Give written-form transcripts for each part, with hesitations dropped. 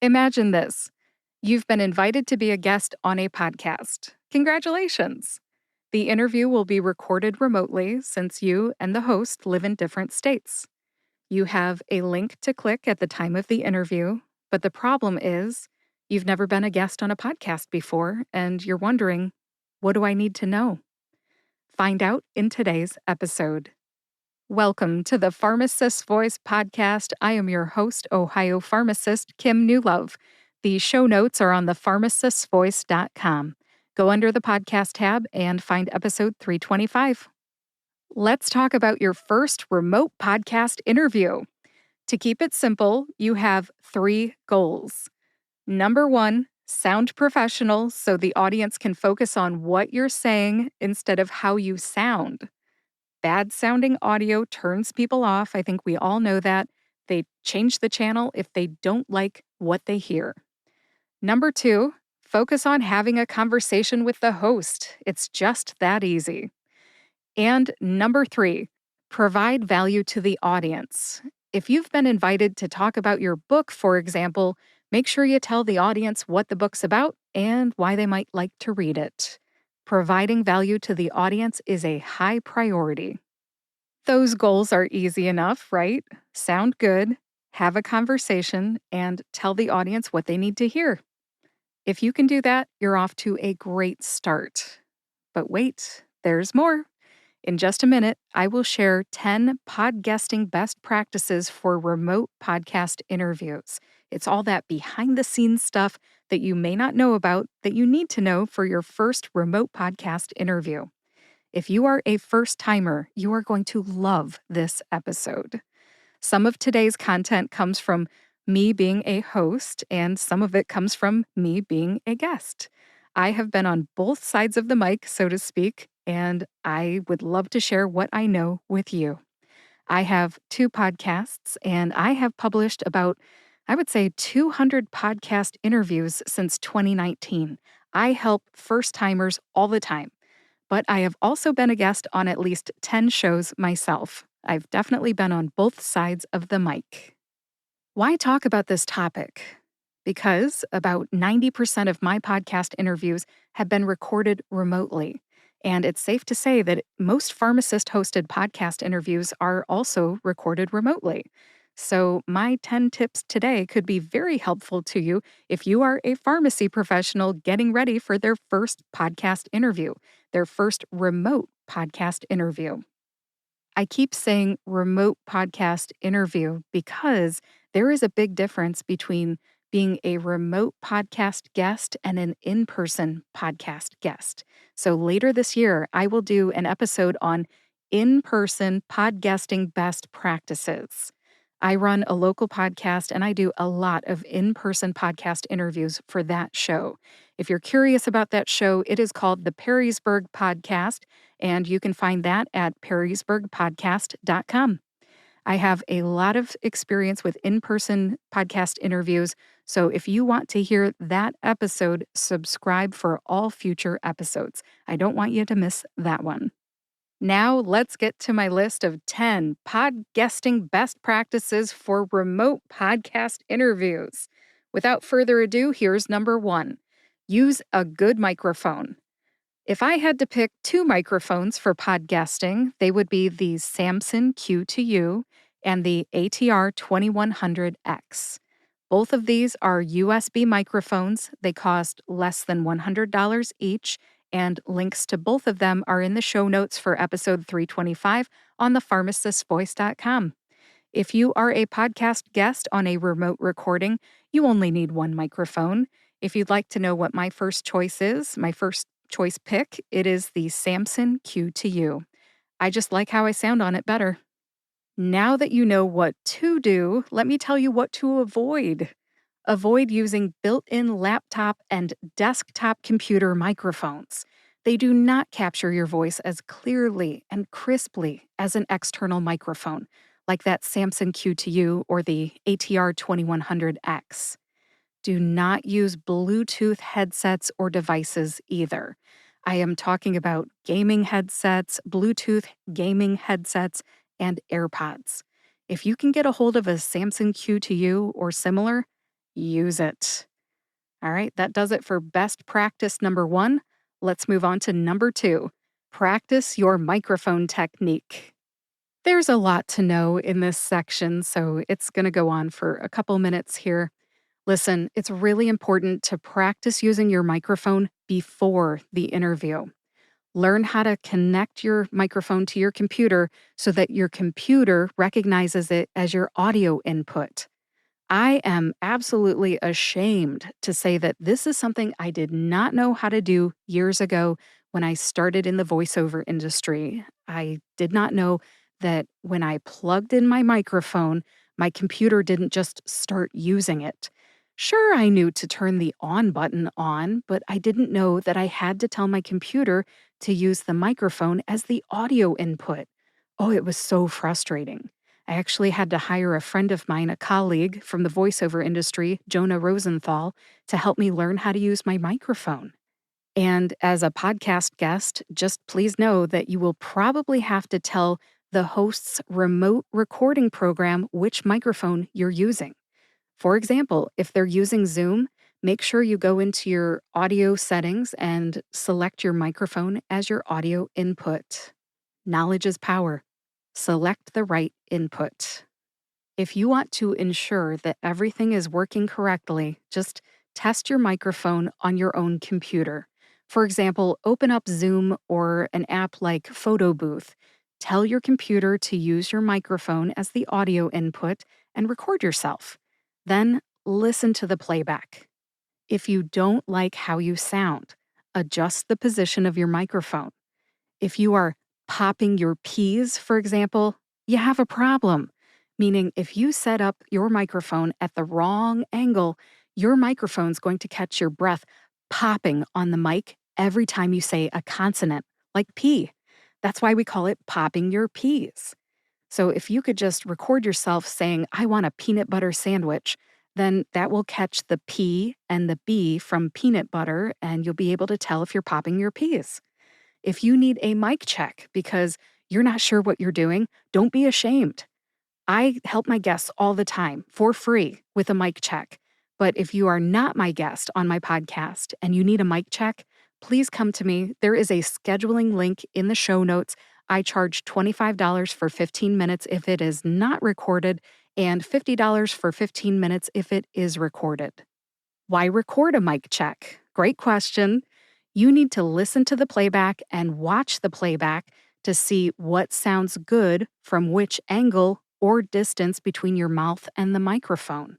Imagine this. You've been invited to be a guest on a podcast. Congratulations. The interview will be recorded remotely since you and the host live in different states. You have a link to click at the time of the interview, but the problem is you've never been a guest on a podcast before and you're wondering, what do I need to know? Find out in today's episode. Welcome to the Pharmacist's Voice podcast. I am your host, Ohio pharmacist Kim Newlove. The show notes are on thepharmacist'svoice.com. Go under the podcast tab and find episode 325. Let's talk about your first remote podcast interview. To keep it simple, you have 3 goals. Number 1, sound professional so the audience can focus on what you're saying instead of how you sound. Bad sounding audio turns people off. I think we all know that. They change the channel if they don't like what they hear. Number 2, focus on having a conversation with the host. It's just that easy. And number 3, provide value to the audience. If you've been invited to talk about your book, for example, make sure you tell the audience what the book's about and why they might like to read it. Providing value to the audience is a high priority. Those goals are easy enough, right? Sound good, have a conversation, and tell the audience what they need to hear. If you can do that, you're off to a great start. But wait, there's more. In just a minute, I will share 10 podcasting best practices for remote podcast interviews. It's all that behind the scenes stuff that you may not know about that you need to know for your first remote podcast interview. If you are a first timer, you are going to love this episode. Some of today's content comes from me being a host, and some of it comes from me being a guest. I have been on both sides of the mic, so to speak, and I would love to share what I know with you. I have 2 podcasts, and I have published about, I would say, 200 podcast interviews since 2019. I help first-timers all the time, but I have also been a guest on at least 10 shows myself. I've definitely been on both sides of the mic. Why talk about this topic? Because about 90% of my podcast interviews have been recorded remotely. And it's safe to say that most pharmacist-hosted podcast interviews are also recorded remotely. So my 10 tips today could be very helpful to you if you are a pharmacy professional getting ready for their first podcast interview, their first remote podcast interview. I keep saying remote podcast interview because there is a big difference between being a remote podcast guest and an in-person podcast guest. So later this year, I will do an episode on in-person podcasting best practices. I run a local podcast and I do a lot of in-person podcast interviews for that show. If you're curious about that show, it is called the Perrysburg Podcast, and you can find that at perrysburgpodcast.com. I have a lot of experience with in-person podcast interviews, so if you want to hear that episode, subscribe for all future episodes. I don't want you to miss that one. Now let's get to my list of 10 podcasting best practices for remote podcast interviews. Without further ado, here's number 1. Use a good microphone. If I had to pick 2 microphones for podcasting, they would be the Samson Q2U and the ATR 2100X. Both of these are USB microphones. They cost less than $100 each, and links to both of them are in the show notes for episode 325 on thepharmacist'svoice.com. If you are a podcast guest on a remote recording, you only need 1 microphone. If you'd like to know what my first choice is, my first choice pick, it is the Samson Q2U. I just like how I sound on it better. Now that you know what to do, let me tell you what to avoid. Avoid using built-in laptop and desktop computer microphones. They do not capture your voice as clearly and crisply as an external microphone, like that Samson Q2U or the ATR 2100X. Do not use Bluetooth headsets or devices either. I am talking about gaming headsets, Bluetooth gaming headsets, and AirPods. If you can get a hold of a Samson Q2U or similar, use it. All right, that does it for best practice number 1. Let's move on to number 2. Practice your microphone technique. There's a lot to know in this section, so it's going to go on for a couple minutes here. Listen, it's really important to practice using your microphone before the interview. Learn how to connect your microphone to your computer so that your computer recognizes it as your audio input. I am absolutely ashamed to say that this is something I did not know how to do years ago when I started in the voiceover industry. I did not know that when I plugged in my microphone, my computer didn't just start using it. Sure, I knew to turn the on button on, but I didn't know that I had to tell my computer to use the microphone as the audio input. Oh, it was so frustrating. I actually had to hire a friend of mine, a colleague from the voiceover industry, Jonah Rosenthal, to help me learn how to use my microphone. And as a podcast guest, just please know that you will probably have to tell the host's remote recording program which microphone you're using. For example, if they're using Zoom, make sure you go into your audio settings and select your microphone as your audio input. Knowledge is power. Select the right input. If you want to ensure that everything is working correctly, just test your microphone on your own computer. For example, open up Zoom or an app like Photo Booth. Tell your computer to use your microphone as the audio input and record yourself. Then listen to the playback. If you don't like how you sound, adjust the position of your microphone. If you are popping your P's, for example, you have a problem. Meaning, if you set up your microphone at the wrong angle, your microphone's going to catch your breath popping on the mic every time you say a consonant, like P. That's why we call it popping your P's. So if you could just record yourself saying, I want a peanut butter sandwich, then that will catch the P and the B from peanut butter, and you'll be able to tell if you're popping your P's. If you need a mic check because you're not sure what you're doing, don't be ashamed. I help my guests all the time for free with a mic check. But if you are not my guest on my podcast and you need a mic check, please come to me. There is a scheduling link in the show notes. I charge $25 for 15 minutes if it is not recorded and $50 for 15 minutes if it is recorded. Why record a mic check? Great question. You need to listen to the playback and watch the playback to see what sounds good from which angle or distance between your mouth and the microphone.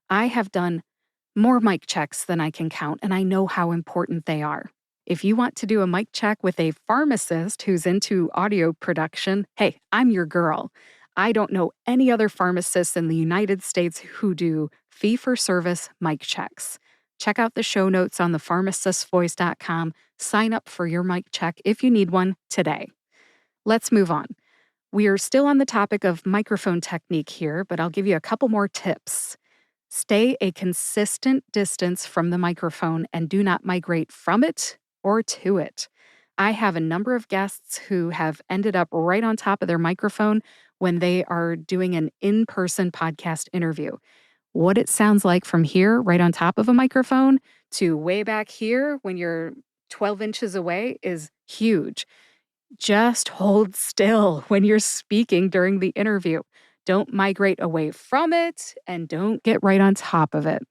I have done more mic checks than I can count, and I know how important they are. If you want to do a mic check with a pharmacist who's into audio production, hey, I'm your girl. I don't know any other pharmacists in the United States who do fee-for-service mic checks. Check out the show notes on thepharmacistvoice.com. Sign up for your mic check if you need one today. Let's move on. We are still on the topic of microphone technique here, but I'll give you a couple more tips. Stay a consistent distance from the microphone and do not migrate from it or to it. I have a number of guests who have ended up right on top of their microphone when they are doing an in-person podcast interview. What it sounds like from here, right on top of a microphone, to way back here when you're 12 inches away is huge. Just hold still when you're speaking during the interview. Don't migrate away from it and don't get right on top of it.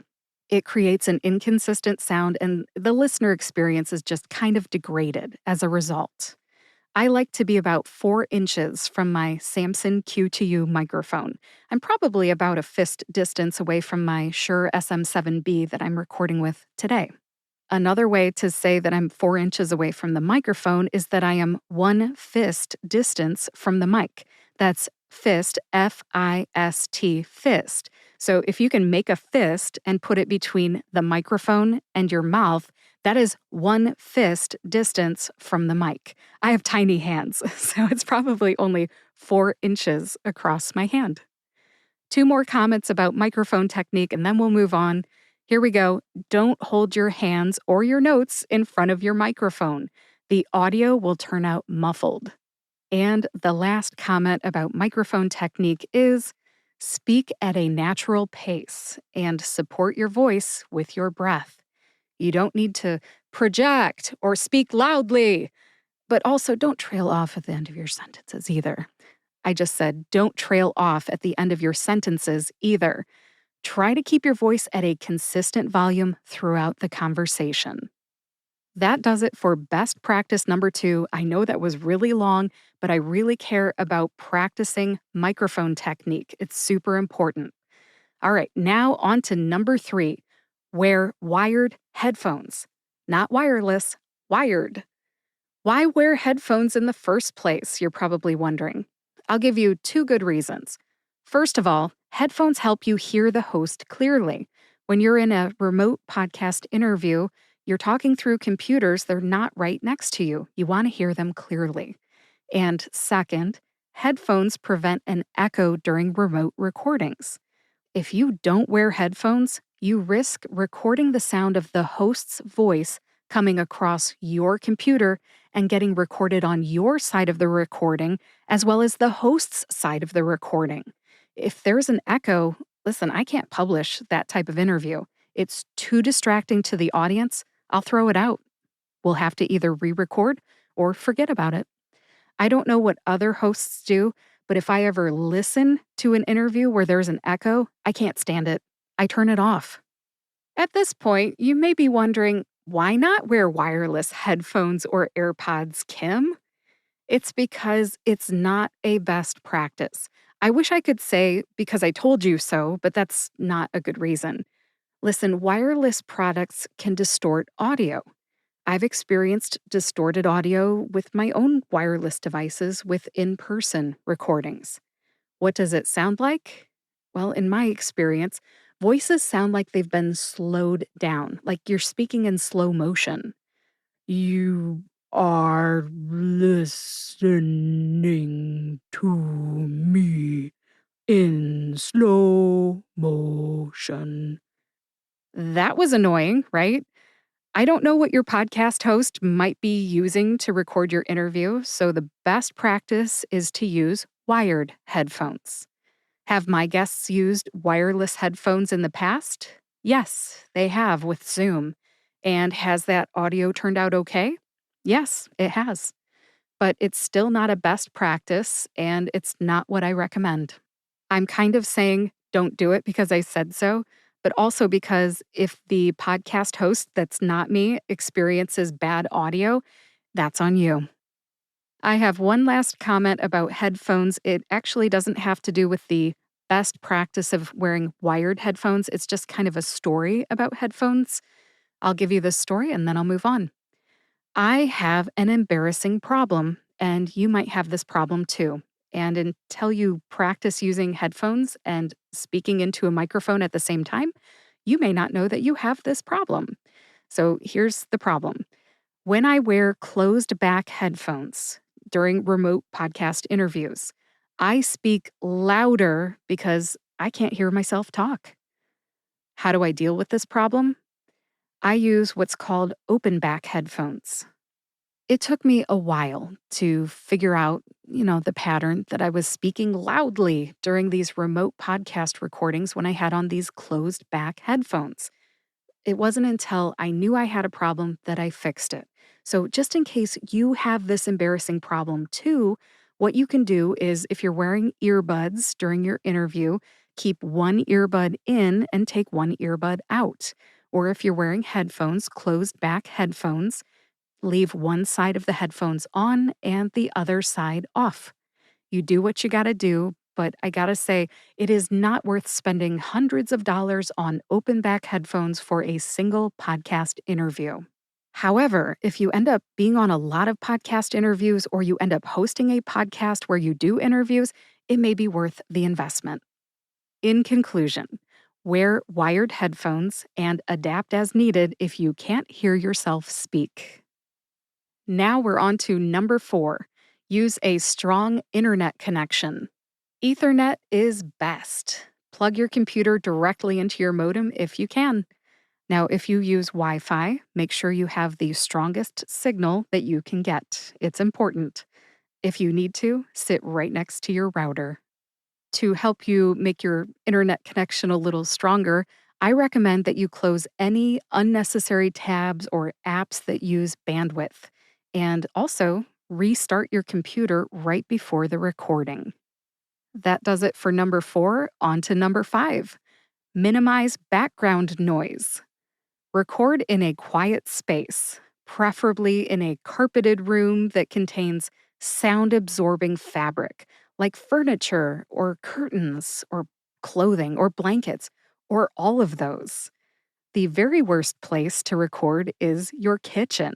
It creates an inconsistent sound, and the listener experience is just kind of degraded as a result. I like to be about 4 inches from my Samson Q2U microphone. I'm probably about a fist distance away from my Shure SM7B that I'm recording with today. Another way to say that I'm 4 inches away from the microphone is that I am 1 fist distance from the mic. That's fist, F-I-S-T, fist. So if you can make a fist and put it between the microphone and your mouth, that is 1 fist distance from the mic. I have tiny hands, so it's probably only 4 inches across my hand. 2 more comments about microphone technique and then we'll move on. Here we go. Don't hold your hands or your notes in front of your microphone. The audio will turn out muffled. And the last comment about microphone technique is Speak at a natural pace and support your voice with your breath. You don't need to project or speak loudly, but also don't trail off at the end of your sentences either. I just said don't trail off at the end of your sentences either. Try to keep your voice at a consistent volume throughout the conversation. That does it for best practice number 2. I know that was really long, but I really care about practicing microphone technique. It's super important. All right, now on to number 3. Wear wired headphones. Not wireless, wired. Why wear headphones in the first place, you're probably wondering. I'll give you 2 good reasons. First of all, headphones help you hear the host clearly. When you're in a remote podcast interview, you're talking through computers, they're not right next to you. You want to hear them clearly. And second, headphones prevent an echo during remote recordings. If you don't wear headphones, you risk recording the sound of the host's voice coming across your computer and getting recorded on your side of the recording, as well as the host's side of the recording. If there's an echo, listen, I can't publish that type of interview. It's too distracting to the audience. I'll throw it out. We'll have to either re record or forget about it. I don't know what other hosts do, but if I ever listen to an interview where there's an echo, I can't stand it. I turn it off. At this point, you may be wondering, why not wear wireless headphones or AirPods, Kim? It's because it's not a best practice. I wish I could say because I told you so, but that's not a good reason. Listen, wireless products can distort audio. I've experienced distorted audio with my own wireless devices with in person recordings. What does it sound like? Well, in my experience, voices sound like they've been slowed down, like you're speaking in slow motion. You are listening to me in slow motion. That was annoying, right? I don't know what your podcast host might be using to record your interview, so the best practice is to use wired headphones. Have my guests used wireless headphones in the past? Yes, they have with Zoom. And has that audio turned out okay? Yes, it has. But it's still not a best practice, and it's not what I recommend. I'm kind of saying don't do it because I said so, but also because if the podcast host that's not me experiences bad audio, that's on you. I have one last comment about headphones. It actually doesn't have to do with the best practice of wearing wired headphones. It's just kind of a story about headphones. I'll give you this story and then I'll move on. I have an embarrassing problem, and you might have this problem too. And until you practice using headphones and speaking into a microphone at the same time, you may not know that you have this problem. So here's the problem. When I wear closed back headphones during remote podcast interviews, I speak louder because I can't hear myself talk. How do I deal with this problem? I use what's called open back headphones. It took me a while to figure out, the pattern that I was speaking loudly during these remote podcast recordings when I had on these closed back headphones. It wasn't until I knew I had a problem that I fixed it. So, just in case you have this embarrassing problem too, what you can do is if you're wearing earbuds during your interview, keep one earbud in and take one earbud out. Or if you're wearing headphones, closed back headphones, leave one side of the headphones on and the other side off. You do what you gotta do, but I gotta say, it is not worth spending hundreds of dollars on open back headphones for a single podcast interview. However, if you end up being on a lot of podcast interviews or you end up hosting a podcast where you do interviews, it may be worth the investment. In conclusion, wear wired headphones and adapt as needed if you can't hear yourself speak. Now we're on to number 4. Use a strong internet connection. Ethernet is best. Plug your computer directly into your modem if you can. Now, if you use Wi Fi, make sure you have the strongest signal that you can get. It's important. If you need to, sit right next to your router. To help you make your internet connection a little stronger, I recommend that you close any unnecessary tabs or apps that use bandwidth. And also, restart your computer right before the recording. That does it for number 4. On to number 5. Minimize background noise. Record in a quiet space, preferably in a carpeted room that contains sound absorbing fabric, like furniture or curtains or clothing or blankets, or all of those. The very worst place to record is your kitchen.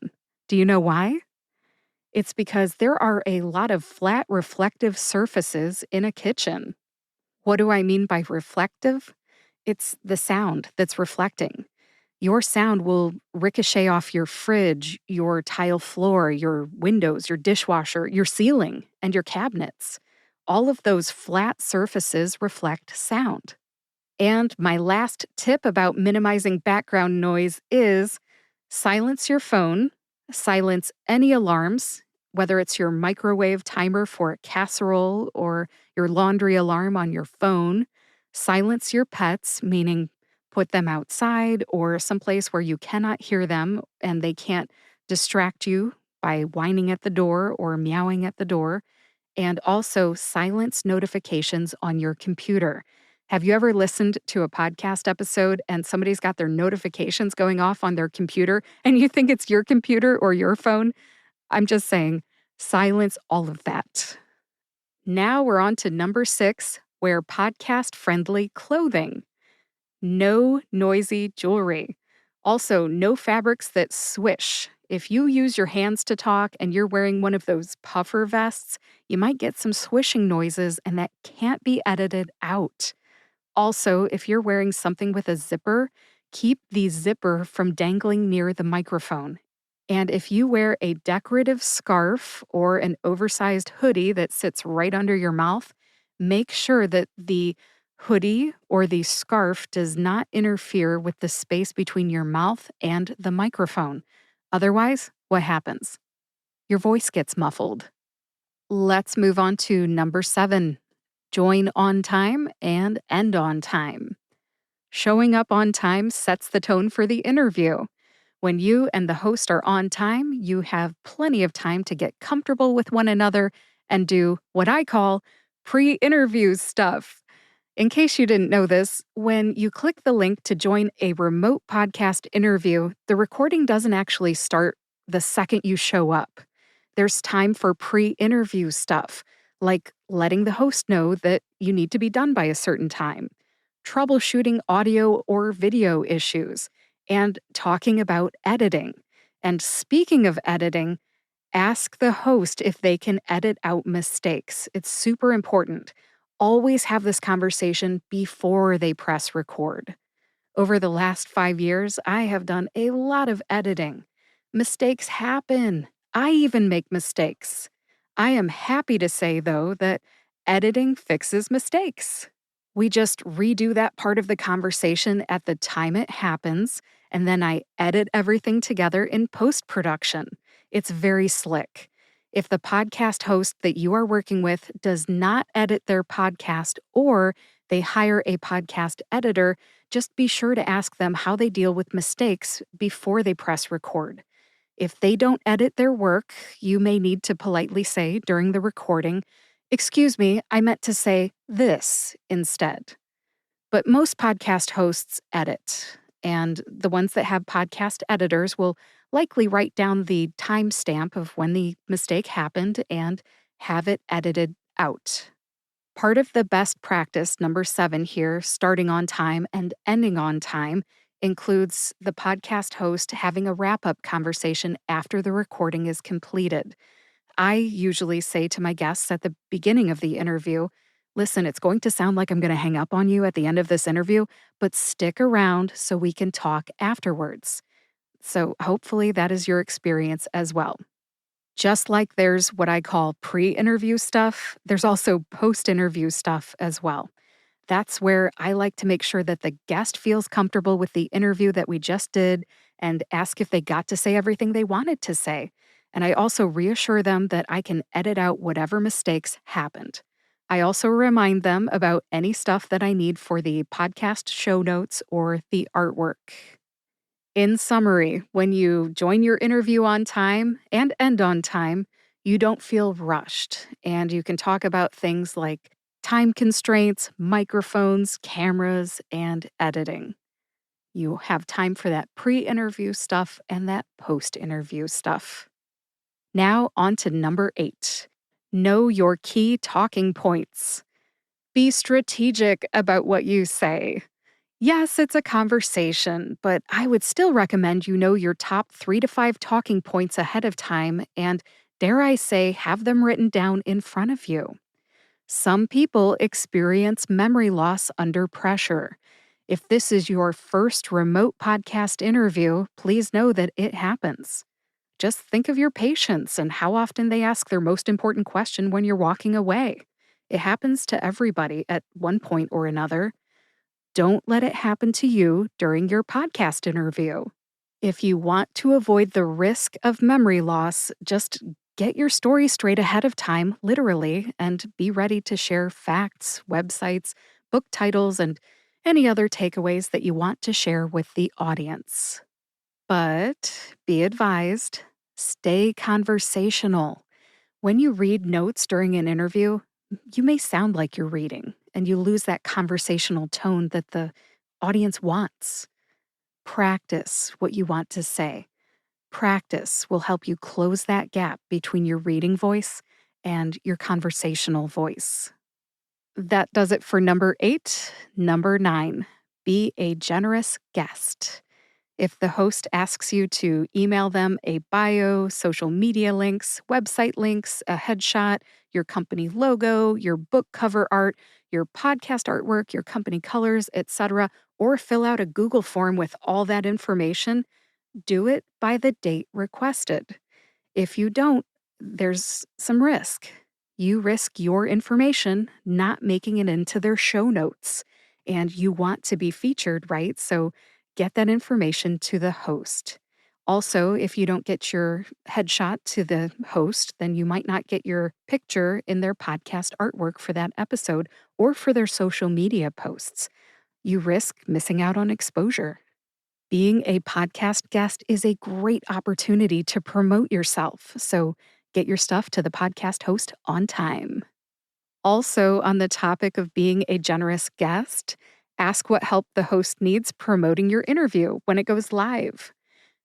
Do you know why? It's because there are a lot of flat reflective surfaces in a kitchen. What do I mean by reflective? It's the sound that's reflecting. Your sound will ricochet off your fridge, your tile floor, your windows, your dishwasher, your ceiling, and your cabinets. All of those flat surfaces reflect sound. And my last tip about minimizing background noise is silence your phone, silence any alarms, whether it's your microwave timer for a casserole or your laundry alarm on your phone. Silence your pets, meaning put them outside or someplace where you cannot hear them and they can't distract you by whining at the door or meowing at the door. And also silence notifications on your computer. Have you ever listened to a podcast episode and somebody's got their notifications going off on their computer and you think it's your computer or your phone? I'm just saying, silence all of that. Now we're on to number 6, wear podcast friendly clothing. No noisy jewelry. Also, no fabrics that swish. If you use your hands to talk and you're wearing one of those puffer vests, you might get some swishing noises and that can't be edited out. Also, if you're wearing something with a zipper, keep the zipper from dangling near the microphone. And if you wear a decorative scarf or an oversized hoodie that sits right under your mouth, make sure that the hoodie or the scarf does not interfere with the space between your mouth and the microphone. Otherwise, what happens? Your voice gets muffled. Let's move on to number 7. Join on time and end on time. Showing up on time sets the tone for the interview. When you and the host are on time, you have plenty of time to get comfortable with one another and do what I call pre interview stuff. In case you didn't know this, when you click the link to join a remote podcast interview, the recording doesn't actually start the second you show up. There's time for pre interview stuff, like letting the host know that you need to be done by a certain time, troubleshooting audio or video issues, and talking about editing. And speaking of editing, ask the host if they can edit out mistakes. It's super important. Always have this conversation before they press record. Over the last 5 years, I have done a lot of editing. Mistakes happen. I even make mistakes. I am happy to say, though, that editing fixes mistakes. We just redo that part of the conversation at the time it happens, and then I edit everything together in post production. It's very slick. If the podcast host that you are working with does not edit their podcast or they hire a podcast editor, just be sure to ask them how they deal with mistakes before they press record. If they don't edit their work, you may need to politely say during the recording, "Excuse me, I meant to say this instead." But most podcast hosts edit, and the ones that have podcast editors will likely write down the timestamp of when the mistake happened and have it edited out. Part of the best practice, number 7 here, starting on time and ending on time, includes the podcast host having a wrap up conversation after the recording is completed. I usually say to my guests at the beginning of the interview, "Listen, it's going to sound like I'm going to hang up on you at the end of this interview, but stick around so we can talk afterwards." So hopefully that is your experience as well. Just like there's what I call pre interview stuff, there's also post interview stuff as well. That's where I like to make sure that the guest feels comfortable with the interview that we just did and ask if they got to say everything they wanted to say. And I also reassure them that I can edit out whatever mistakes happened. I also remind them about any stuff that I need for the podcast show notes or the artwork. In summary, when you join your interview on time and end on time, you don't feel rushed, and you can talk about things like time constraints, microphones, cameras, and editing. You have time for that pre interview stuff and that post interview stuff. Now, on to number 8. Know your key talking points. Be strategic about what you say. Yes, it's a conversation, but I would still recommend you know your top 3 to 5 talking points ahead of time and, dare I say, have them written down in front of you. Some people experience memory loss under pressure. If this is your first remote podcast interview, please know that it happens. Just think of your patients and how often they ask their most important question when you're walking away. It happens to everybody at one point or another. Don't let it happen to you during your podcast interview. If you want to avoid the risk of memory loss, just get your story straight ahead of time, literally, and be ready to share facts, websites, book titles, and any other takeaways that you want to share with the audience. But be advised, stay conversational. When you read notes during an interview, you may sound like you're reading, and you lose that conversational tone that the audience wants. Practice what you want to say. Practice will help you close that gap between your reading voice and your conversational voice. That does it for number 8. Number 9, be a generous guest. If the host asks you to email them a bio, social media links, website links, a headshot, your company logo, your book cover art, your podcast artwork, your company colors, etc., or fill out a Google form with all that information, do it by the date requested. If you don't, there's some risk. You risk your information not making it into their show notes. And you want to be featured, right? So get that information to the host. Also, if you don't get your headshot to the host, then you might not get your picture in their podcast artwork for that episode or for their social media posts. You risk missing out on exposure. Being a podcast guest is a great opportunity to promote yourself, so get your stuff to the podcast host on time. Also, on the topic of being a generous guest, ask what help the host needs promoting your interview when it goes live.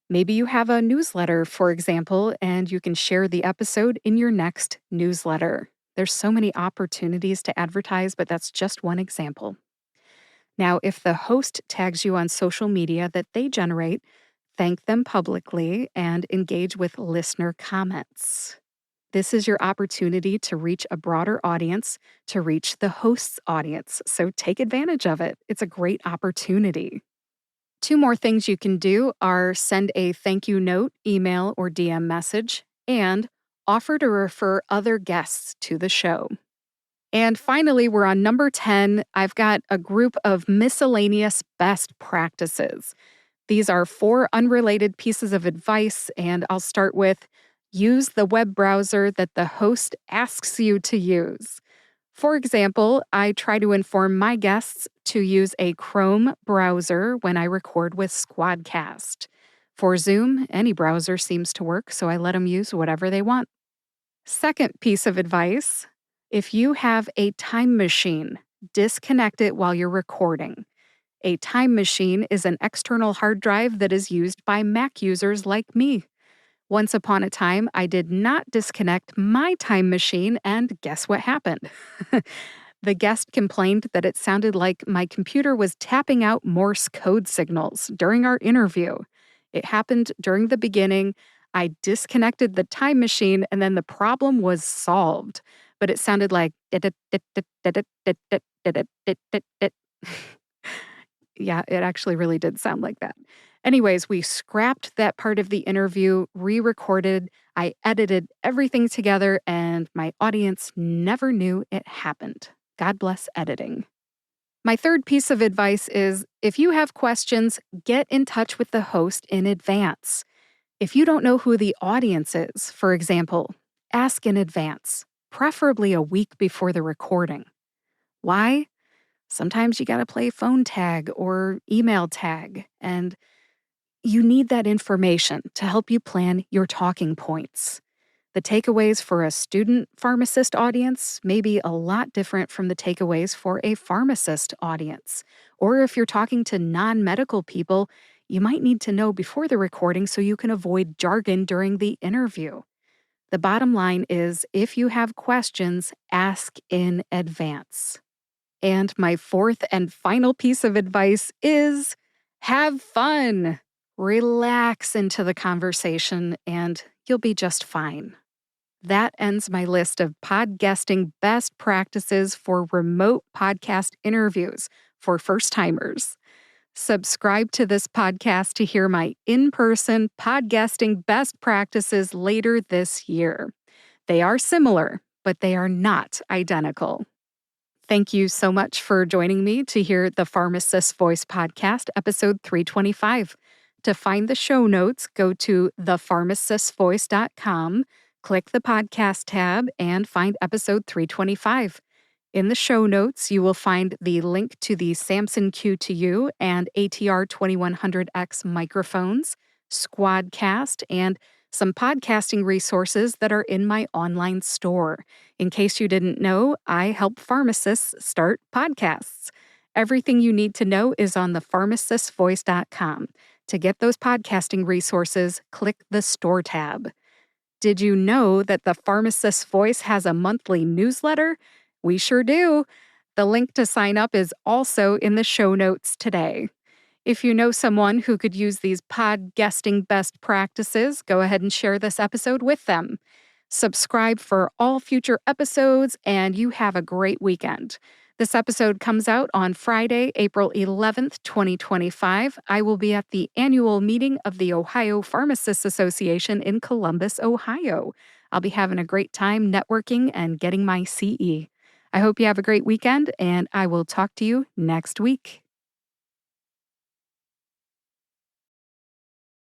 Maybe you have a newsletter, for example, and you can share the episode in your next newsletter. There's so many opportunities to advertise, but that's just one example. Now, if the host tags you on social media that they generate, thank them publicly and engage with listener comments. This is your opportunity to reach a broader audience, to reach the host's audience. So take advantage of it. It's a great opportunity. 2 more things you can do are send a thank you note, email, or DM message, and offer to refer other guests to the show. And finally, we're on number 10. I've got a group of miscellaneous best practices. These are 4 unrelated pieces of advice, and I'll start with use the web browser that the host asks you to use. For example, I try to inform my guests to use a Chrome browser when I record with Squadcast. For Zoom, any browser seems to work, so I let them use whatever they want. Second piece of advice, if you have a time machine, disconnect it while you're recording. A time machine is an external hard drive that is used by Mac users like me. Once upon a time, I did not disconnect my time machine, and guess what happened? The guest complained that it sounded like my computer was tapping out Morse code signals during our interview. It happened during the beginning. I disconnected the time machine, and then the problem was solved. But it sounded like yeah, it actually really did sound like that. Anyways, we scrapped that part of the interview, re-recorded, I edited everything together, and my audience never knew it happened. God bless editing. My third piece of advice is if you have questions, get in touch with the host in advance. If you don't know who the audience is, for example, ask in advance. preferably a week before the recording. Why? Sometimes you got to play phone tag or email tag, and you need that information to help you plan your talking points. The takeaways for a student pharmacist audience may be a lot different from the takeaways for a pharmacist audience. Or if you're talking to non medical people, you might need to know before the recording so you can avoid jargon during the interview. The bottom line is if you have questions, ask in advance. And my fourth and final piece of advice is have fun. Relax into the conversation and you'll be just fine. That ends my list of podcasting best practices for remote podcast interviews for first timers. Subscribe to this podcast to hear my in person podcasting best practices later this year. They are similar, but they are not identical. Thank you so much for joining me to hear the Pharmacist's Voice podcast, episode 325. To find the show notes, go to thepharmacistsvoice.com, click the podcast tab, and find episode 325. In the show notes, you will find the link to the Samson Q2U and ATR 2100X microphones, Squadcast, and some podcasting resources that are in my online store. In case you didn't know, I help pharmacists start podcasts. Everything you need to know is on thepharmacistsvoice.com. To get those podcasting resources, click the Store tab. Did you know that the Pharmacist's Voice has a monthly newsletter? We sure do. The link to sign up is also in the show notes today. If you know someone who could use these podcasting best practices, go ahead and share this episode with them. Subscribe for all future episodes, and you have a great weekend. This episode comes out on Friday, April 11th, 2025. I will be at the annual meeting of the Ohio Pharmacists Association in Columbus, Ohio. I'll be having a great time networking and getting my CE. I hope you have a great weekend, and I will talk to you next week.